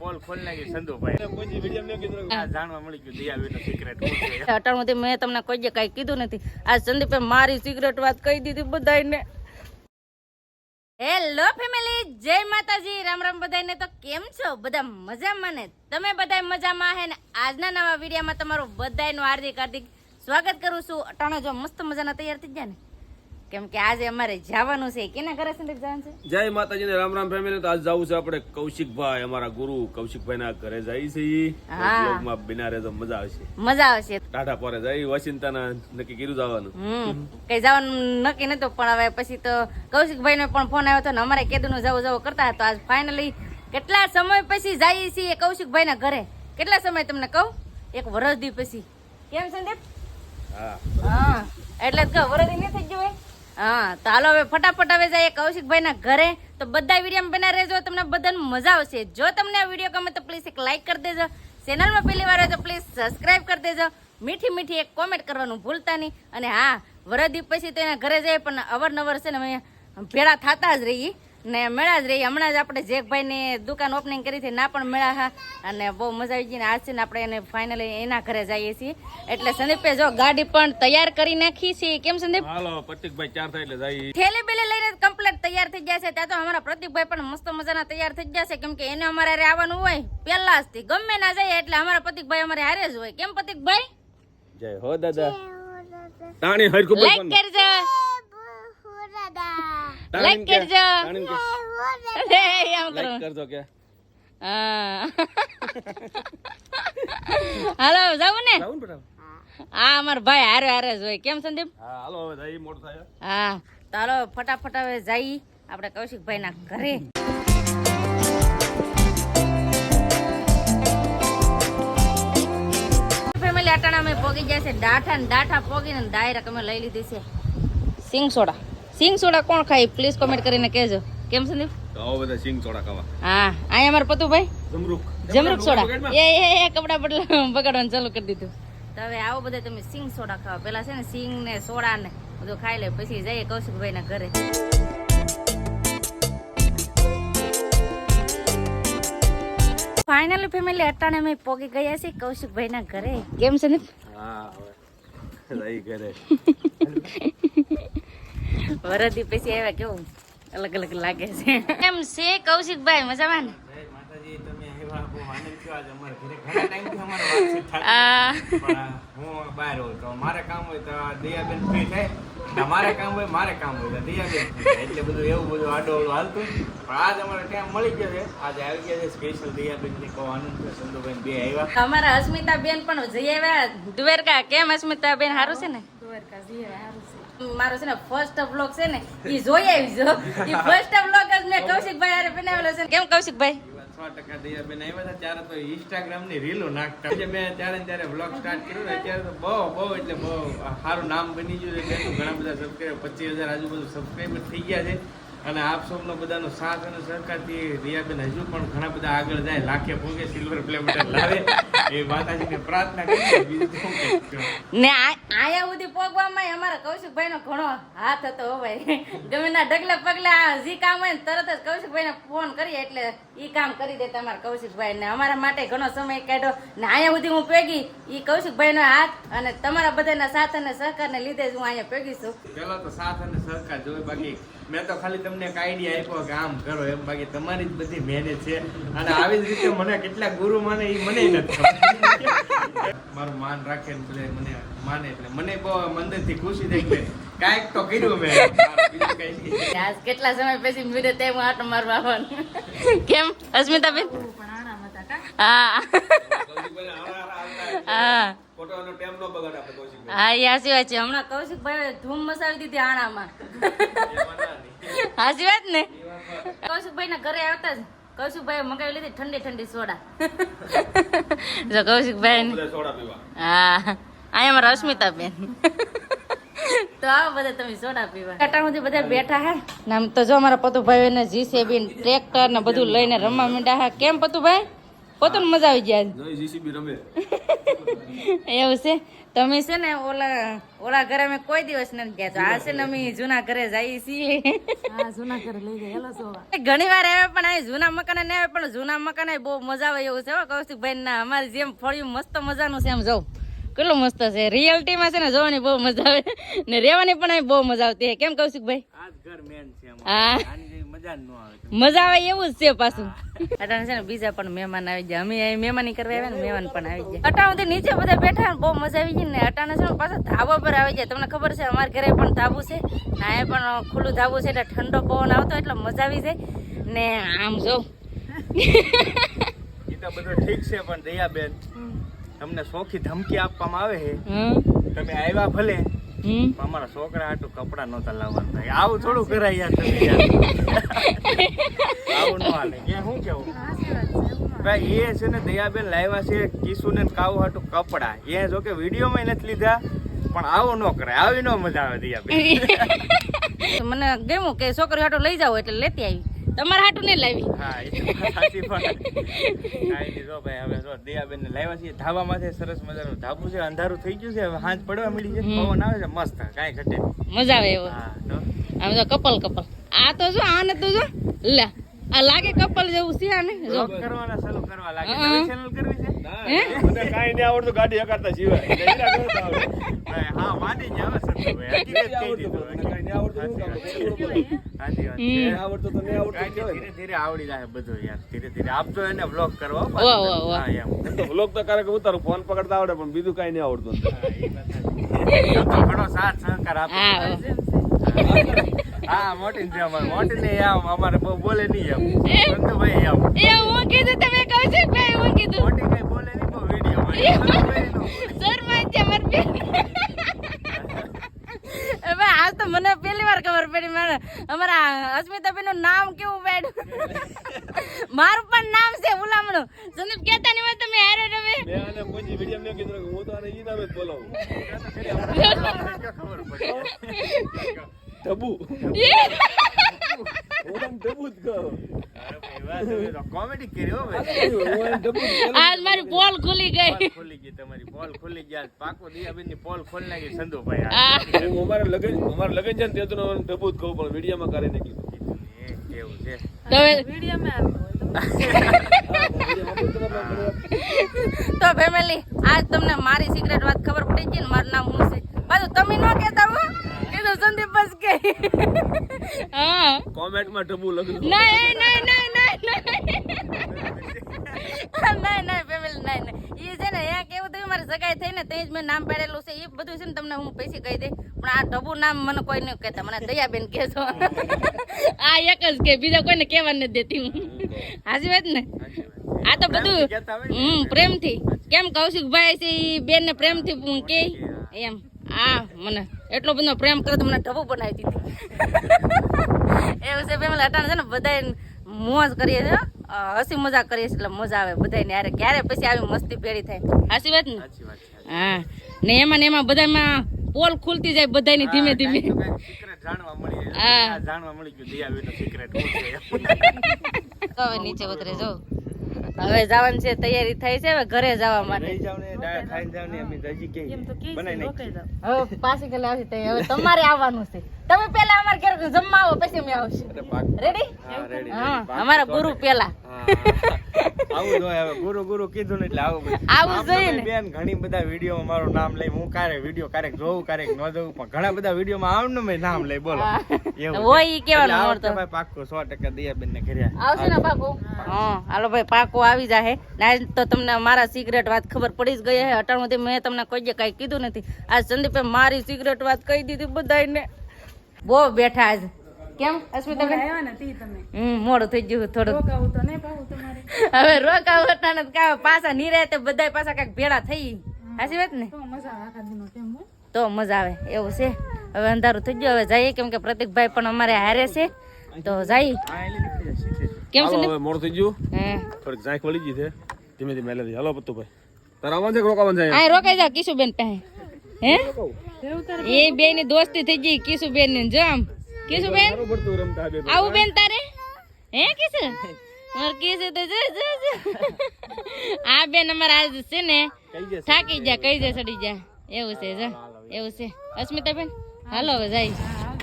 Pole ખોલ નાખી સંધુભાઈ કોઈ વિડિયો મેં કીધું આ જાણવા મળી ગયું દિયાબેનનો સિક્રેટ અટાણુંથી મેં તમને કોઈ કઈ કીધું નથી. આ સંદીપે મારી સિક્રેટ વાત કહી દીધી બધાને. હેલો ફેમિલી, જય માતાજી, રામ રામ બધાને. તો કેમ છો બધા? મજામાં ને? તમે બધા મજામાં હે ને? આજના નવા વિડીયોમાં તમારું બધાનું હાર્દિક હાર્દિક સ્વાગત કરું છું. અટાણે જો મસ્ત મજાના તૈયાર થઈ ગયા ને, કેમ કે આજે અમારે જવાનું છે. કેના ઘરે સંદીપ જવાનું છે? જય માતાજી ને રામ રામ ફેમિલી. તો આજ જવું છે આપણે કૌશિકભાઈ, અમારા ગુરુ કૌશિકભાઈ ના ઘરે જઈએ છીએ. વ્લોગમાં બિના રહેજો, મજા આવશે. મજા આવશે. ટાટા પર જઈ વોશિંગ્ટન નક્કી કર્યું જવાનું. કઈ જવાનું નક્કી નતું, પણ હવે પછી તો કૌશિકભાઈ નો પણ ફોન આવ્યો હતો ને અમારે કેદુ નું જવું જવું કરતા હતા. આજ ફાઇનલી કેટલા સમય પછી જઈએ છીએ કૌશિકભાઈ ના ઘરે. કેટલા સમય તમને કહું? એક વર્ષ દી પછી. કેમ સંદીપ? હા એટલે જ કહું, વર્ષ દી નહીં થઈ ગયું. હા તો હાલો હવે ફટાફટ હવે જઈએ કૌશિકભાઈ ના ઘરે. તો બધા વિડીયો બના રહેજો, તમને બધાને મજા આવશે. જો તમને આ વિડીયો ગમે તો પ્લીઝ એક લાઈક કરી દેજો. ચેનલમાં પહેલી વાર હોય તો પ્લીઝ સબસ્ક્રાઇબ કરી દેજો. મીઠી મીઠી એક કોમેન્ટ કરવાનું ભૂલતા નહીં. અને હા, વરદી પછી તો એના ઘરે જઈએ, પણ અવારનવાર છે ને અમે ભેળા થતા જ રહીએ ને મેળા જ રહીએ. હમણાં જ આપણે જેકભાઈની દુકાન ઓપનિંગ કરી હતી, ના પણ મેળા હા, અને બહુ મજા આવી ગઈ. ને આજ છે ને આપણે એને ફાઇનલી એના ઘરે જઈએ છીએ. એટલે સંદીપે જો ગાડી પણ તૈયાર કરી નાખી છે. કેમ સંદીપ? હાલો પ્રતિકભાઈ ચાર થાય એટલે જઈએ. થેલી બેલી લઈને કમ્પ્લીટ તૈયાર થઈ ગયા છે. ત્યાં તો અમારા પ્રતિકભાઈ પણ મસ્ત મજાના તૈયાર થઈ ગયા છે, કેમ કે એને અમારે હારે આવવાનું હોય પહેલા જ થી. ગમે ના જાય એટલે અમારા પ્રતિકભાઈ અમારે હારે જ હોય. કેમ પ્રતિકભાઈ? જય હો દાદા. તાણી હરખું બોલ. લાઈક કરજો, લાઈક કરજો. એમ કરો. લાઈક કરજો કે. હા હાલો જાવું ને. જાવું ને બેટા. હા અમાર ભાઈ હારે હારે જ હોય. કેમ સંદીપ? હા હાલો હવે જઈએ, મોડું થાય. હા તો હાલો ફટાફટ હવે જઈએ આપણે કૌશિકભાઈ ના ઘરે. ફેમિલી અટાણા અમે પોગી ગયા છે ડાઠા ને ડાઠા પોગીને ડાયરેક્ટ અમે લઈ લીધી છે સિંગ સોડા. સિંગ સોડા કોણ ખાય પ્લીઝ કોમેન્ટ કરીને કહેજો. કેમ સંદીપ? તો આવો બધા સિંગ સોડા ખાવા. હા અહીંયા અમારા પતુભાઈ જમરૂક સોડા એ કપડા બગાડવાનું ચાલુ કરી દીધું. તો હવે આવો બધા તમે સિંગ સોડા ખાવા. પેલા છે ને સિંગ ને સોડા ને બધું ખાઈ લે, પછી જઈએ કૌશિકભાઈ ના ઘરે. ફાઇનલી ફેમિલી અટાણે અમે પોગી ગયા છે કૌશિકભાઈ ના ઘરે. કેમ સંદીપ? હા હવે જઈ ઘરે. વરદી પછી આવ્યા, કેવું અલગ અલગ લાગે છે. કેમ છે કૌશિકભાઈ? મજામાં ને? માતાજી તમે આવ્યા બહુ આનંદ થયો. આજે અમારે ઘરે ઘણા ટાઈમથી અમારે વાતચીત થાય, પણ હું બહાર હોઉં તો મારે કામ હોય તો દયાબેન ફ્રી થાય, મારે કામ હોય મારે કામ હોય તો દયાબેન ફ્રી થાય. એટલે બધું એવું બધું આડોવડું હાલતું. પણ આજ અમારે ટાઈમ મળી ગયો છે, આજે આવી ગયા છે સ્પેશિયલ દયાબેન ની. કહો આનંદ થયો. સંધુભાઈ બે આવ્યા. અમારા અસ્મિતા બેન પણ જઈ આવ્યા દ્વારકા. કેમ અસ્મિતા બેન? સારું છે ને? દ્વારકા જઈ આવ્યા. મારો છે ને ફર્સ્ટ વ્લોગ છે ને ઈ જોઈ આવીજો. ઈ ફર્સ્ટ વ્લોગ જ મેં કૌશિકભાઈ હારે બનાવેલો છે. કેમ કૌશિકભાઈ? 100% દયાબેન આવ્યા હતા ત્યારે તો ઇન્સ્ટાગ્રામ ની રીલો નાખતા. એટલે મેં ત્યારે વ્લોગ સ્ટાર્ટ કર્યું ને ત્યારે તો બહુ એટલે બહુ સારું નામ બની ગયું છે. ઘણા બધા સબસ્ક્રાઈબર 25,000 આજુબાજુ સબસ્ક્રાઈબર થઈ ગયા છે. અને આપ સૌનો બધાનો સાથ અને સહકારથી દયાબેન હજુ પણ ઘણા બધા આગળ જાય, લાખે ભોગે સિલ્વર પ્લે મેડલ લાવે એ માતાજીને પ્રાર્થના કરીએ. બીજું તો શું ને આયા સુધી પોગવામાં અમારા કૌશિકભાઈ નો ઘણો હાથ હતો. ભાઈ ગમે ના ઢગલા પગલા જે કામ હોય ને તરત જ કૌશિકભાઈ ને ફોન કરીએ એટલે ઈ કામ કરી દેતા અમારા કૌશિકભાઈ ને. અમારા માટે ઘણો સમય કાઢ્યો ને આયા સુધી હું પેગી ઈ કૌશિકભાઈ નો હાથ અને તમારા બધાના સાથ અને સહકાર ને લીધે જ હું અહીંયા પેગી છું. પેલા તો સાથ અને સહકાર જોવે, બાકી મેં તો ખાલી તમને એક આઈડિયા આપ્યો કે આમ કરો એમ, બાકી તમારી જ બધી મહેનત છે. અને આવી જ રીતે મને કેટલા ગુરુ માને એ મને નથી મારું માન રાખે ને બધા મને માને એટલે મને બહુ મંદિરથી ખુશી થઈ ગઈ. કાંઈક તો કર્યું મેં. આજ કેટલા સમય પછી મીરે તે હું આટો મારવા આવવાનું. કેમ અસ્મિતા બેન? હા હા ફોટોનો ટાઈમ નો બગાડ આપણે કૌશિકભાઈ. હા એ હાચી વાત છે. હમણાં કૌશિકભાઈ ધૂમ મચાવી દીધી આણામાં. હાચી વાત ને? કૌશિકભાઈ ના ઘરે આવતા જ કૌશિકભાઈ મગાવી લીધી ઠંડી ઠંડી સોડા. જો કૌશિકભાઈ સોડા પીવા. હા અહીંયા અમારા અસ્મિતા બેન. તો આવો બધા તમે સોડા પીવા. અટાણુંથી બધા બેઠા હે ને આમ તો જો અમારા પતુભાઈ ને જીસીબી ટ્રેક્ટર ને બધું લઈને રમવા માંડ્યા હે. કેમ પતુભાઈ? પોતાને મજા આવી જાય જય જીસીબી રમે એવું છે તમે છે ને ઓલા ઘરે અમે કોઈ દિવસ નથી ગયા તો આ છે ને અમે જૂના ઘરે જઈએ છીએ ઘણી વાર આવે પણ આ જૂના મકાન ને આવે પણ જૂના મકાન બહુ મજા આવે એવું છે કૌશિકભાઈ ના અમારે જેમ ફળ્યું મસ્ત મજાનું છે એમ જવું કેટલું મસ્ત છે રિયાલિટીમાં છે ને જોવાની બહુ મજા આવે ને રહેવાની પણ અહીં બહુ મજા આવતી કેમ કૌશિકભાઈ હા મજા આવે એવું જ છે પાછું અટાણે છે ને બીજા પણ મહેમાન આવી જાય અમે અહીં મહેમાની કરવા આવ્યા ને મહેમાન પણ આવી જાય અટાણે નીચે બધા બેઠા બહુ મજા આવી જાય ને અટાણે છે ને પાછા ધાબા પર આવી જાય તમને ખબર છે અમારા ઘરે પણ ધાબુ છે ને અહીંયા પણ ખુલ્લું ધાબુ છે એટલે ઠંડો પવન આવતો એટલે મજા આવી જાય ને આમ જો એ તો બધું ઠીક છે પણ દયાબેન તમને સોખી ધમકી આપવામાં આવે છે તમે આવ્યા ભલે અમારા છોકરા હાટું કપડા નહોતા લાવવાના થાય આવું થોડું કરાય યાર તમે આવું ન હાલે કે શું કેવું ભાઈ એ છે ને દયાબેન લાવ્યા છે કિશુ ને કાવું હાટું કપડા એ જો કે વિડીયોમાં નથી લીધા પણ આવું ન કરાય આવી ન મજા આવે દયાબેન મને ગમ્યું કે છોકરી હાટું લઈ જાવ એટલે લેતી આવી તમારા હાટું નહીં લાવી હા એ તો સાચી વાત કાઈ નહીં જો ભાઈ હવે જો દયાબેન ને લાવ્યા છીએ ધાબામાંથી સરસ મજાનું ધાબુ છે અંધારું થઈ ગયું છે હવે હાંજ પડવા મળી છે પવન આવે છે મસ્ત કાંઈ ઘટે નહીં. મજા આવે એવો હા તો આમ તો કપલ આ તો જો આને તો જો લે આ લાગે કપલ જેવું છે આને જો vlog કરવાના ચાલુ કરવા લાગે નવી ચેનલ કરવી છે મને કાંઈ નહીં આવડતું ગાડી હકારતા સિવાય હા વાડી જ આવે સંતોષભાઈ હકીકત કહી દીધું કાંઈ નહીં આવડતું શું કામ? સાચી વાત નહીં આવડતું તો નહીં આવડતું કાંઈ નહીં, ધીરે ધીરે આવડી જાય બધું યાર ધીરે ધીરે આપજો એને vlog કરવા હો વાહ, વાહ, વાહ. હા એમ તો વ્લોગ તો ક્યારેક ઉતારું ફોન પકડતા આવડે પણ બીજું કાંઈ નહીં આવડતું તો ઘણો સાથ સહકાર આપો હા હા મોટી છે અમારે મોટી ને આમ અમારે બહુ બોલે નહીં આમ સંતોષભાઈ આમ એ હું કીધું તમે કહો છો ભાઈ હું કીધું મોટી કઈ બોલે નહીં બહુ વિડીયો શરમાઈ છે મારી બેન હવે આજ તો મને પહેલી વાર ખબર પડી મારે અમારા અસ્મિતાબેન નું નામ કેવું પડ્યું મારું પણ નામ છે ઉલામણું સંદીપ કહેતા નહીં હોય તમે હારે રમે મેં આને કોઈ વિડીયો મેં કીધું કે હું તો આને ઈ નામે જ બોલાવું ખબર પડી ટબુ હું આમ ટબુ જ કહું કોમેડી કરી હો ભાઈ હું આને ટબુ જ બોલાવું. આજ મારી પોલ ખુલી ગઈ પોલ ખુલી ગઈ તમારી પોલ ખુલી ગયા પાકો દિયાબેન ની પોલ ખોલી નાખી સંધુભાઈ આ હું અમારે લગન છે ને તે તો હું ટબુ જ કહું પણ વિડીયોમાં કરે નહીં કીધું એ કેવું છે તો ફેમિલી આજ તમને મારી સિક્રેટ વાત ખબર પડી ગઈ ને મારું નામ શું છે પાછું તમે ન કહેતા હો કીધું સંદીપ બસ કે હા કોમેન્ટમાં ટબુ લખજો નહીં ફેમિલી નહીં એ છે ને અહીંયા કેવું થયું મારી સગાઈ થઈ ને ત્યાં જ મેં નામ પાડેલું છે એ બધું છે ને તમને હું પૈસે કહી દઈ પણ આ ઢબુ નામ મને કોઈ નહીં કહેતા મને દયાબેન કહેશો આ એક જ કે બીજા કોઈને કહેવા નથી દેતી હું હાજી વાત ને આ તો બધું પ્રેમથી કેમ કૌશિકભાઈ છે એ બેન ને પ્રેમથી કે એમ આ મને એટલો બધો પ્રેમ કરે તો મને ઢબુ બનાવી દીધી એવું છે ફેમિલી અટાણે છે ને બધા મોજ કરીએ છીએ હસી મજાક કરીએ છીએ એટલે મજા આવે બધાને યારે ક્યારે પછી આવી મસ્તી ભેળી થાય હાચી વાત ને સાચી વાત છે હા ને એમાં બધામાં પોલ ખુલતી જાય બધાની ધીમે ધીમે સિક્રેટ જાણવા મળી હા. જાણવા મળી ગયું દિયાબેન નું સિક્રેટ શું છે હવે નીચે ઉતરે જો હવે જવાનું છે તૈયારી થઈ છે હવે ઘરે જવા માટે રહી જાવ ને ડાયરેક્ટ ખાઈ જાવ ને અમે હજી કે બનાવી નાખી હવે પાછી ગલે આવશે તૈયાર હવે તમારે આવવાનું છે તમે પહેલા અમારા ઘરે જમવા આવો પછી અમે આવશું રેડી હા રેડી હા અમારા ગુરુ પહેલા આવું જોઈએ હવે ગુરુ કીધું ને એટલે આવું આવું જોઈએ ને. બેન ઘણી બધા વિડીયો મારું નામ લઈ હું ક્યારેક વિડીયો ક્યારેક જોઉં ક્યારેક ન જોઉં પણ ઘણા બધા વિડીયો માં આવનું મેં નામ લઈ બોલો એવું હોય ઈ કહેવાનું એટલે આ મળતો. વખતે ભાઈ પાક્કું 100% દિયાબેન ને ઘરે આવશે ને પાકું હા હાલો ભાઈ પાકું આવી જાય આજ તો તમને મારા સિક્રેટ વાત ખબર પડી જ ગઈ હે અટાણુંથી મેં તમને કોઈ કઈ કીધું નથી આજ સંદીપે મારી સિક્રેટ વાત કહી દીધી બધાને બહુ બેઠા આજ કેમ અસ્મિતા મોડું થઈ ગયું થોડું હવે રોકાવું અટાણે તો કાંઈ પાછા નિરાતે બધા પાછા કાંઈક ભેળા થઈ સાચી વાત ને તો મજા આવે એવું છે હવે અંધારું થઈ ગયું હવે જઈએ કેમ કે પ્રતિકભાઈ પણ અમારે હારે છે તો જઈએ હા એટલે નીકળી જાય સીધે કેમ છે હાલો હવે મોડું થઈ ગયું હે થોડીક ઝાંખ વળી ગઈ છે ધીમે ધીમે હેલે હાલો પત્તુભાઈ તારા આવવાનું છે કે રોકાવાનું છે આ રોકાઈ જાવ કિશુબેન પાસે હે એ બે ની દોસ્તી થઈ ગઈ કિશુબેન ની જો આમ કિશુબેન સારું પડતું રમતા બે આવું બેન તારે હે કિશુ માર કે છે તો જો આ બેન અમારા આજ છે ને થાકી જા કઈ જાય સડી જા એવું છે જો એવું છે અસ્મિતા બેન હાલો હવે જાય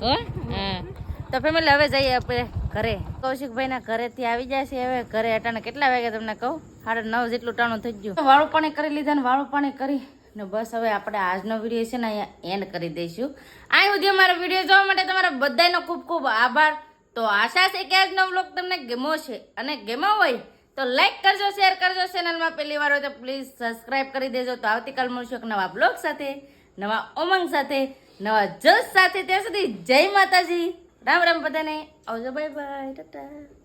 હો હા તો ફેમિલી હવે જઈએ આપણે ઘરે કૌશિકભાઈ ના ઘરેથી આવી જાય છે હવે ઘરે અટાણે કેટલા વાગે તમને કહું 9:30 જેટલું ટાણું થઈ ગયું વાળું પાણી કરી લીધા ને વાળું પાણી કરી ને બસ હવે આપણે આજનો વિડીયો છે ને અહીંયા એન્ડ કરી દઈશું આ સુધી અમારો વિડીયો જોવા માટે તમારા બધાનો ખૂબ ખૂબ આભાર તો આશા છે કે આજનો વ્લોગ તમને ગમ્યો છે અને ગમ્યો હોય તો લાઈક કરજો શેર કરજો ચેનલમાં પહેલી વાર હોય તો પ્લીઝ સબસ્ક્રાઇબ કરી દેજો તો આવતીકાલ મળશું એક નવા બ્લોગ સાથે નવા ઉમંગ સાથે નવા જોશ સાથે ત્યાં સુધી જય માતાજી રામ રામ બધાને આવજો બાય બાય ટાટા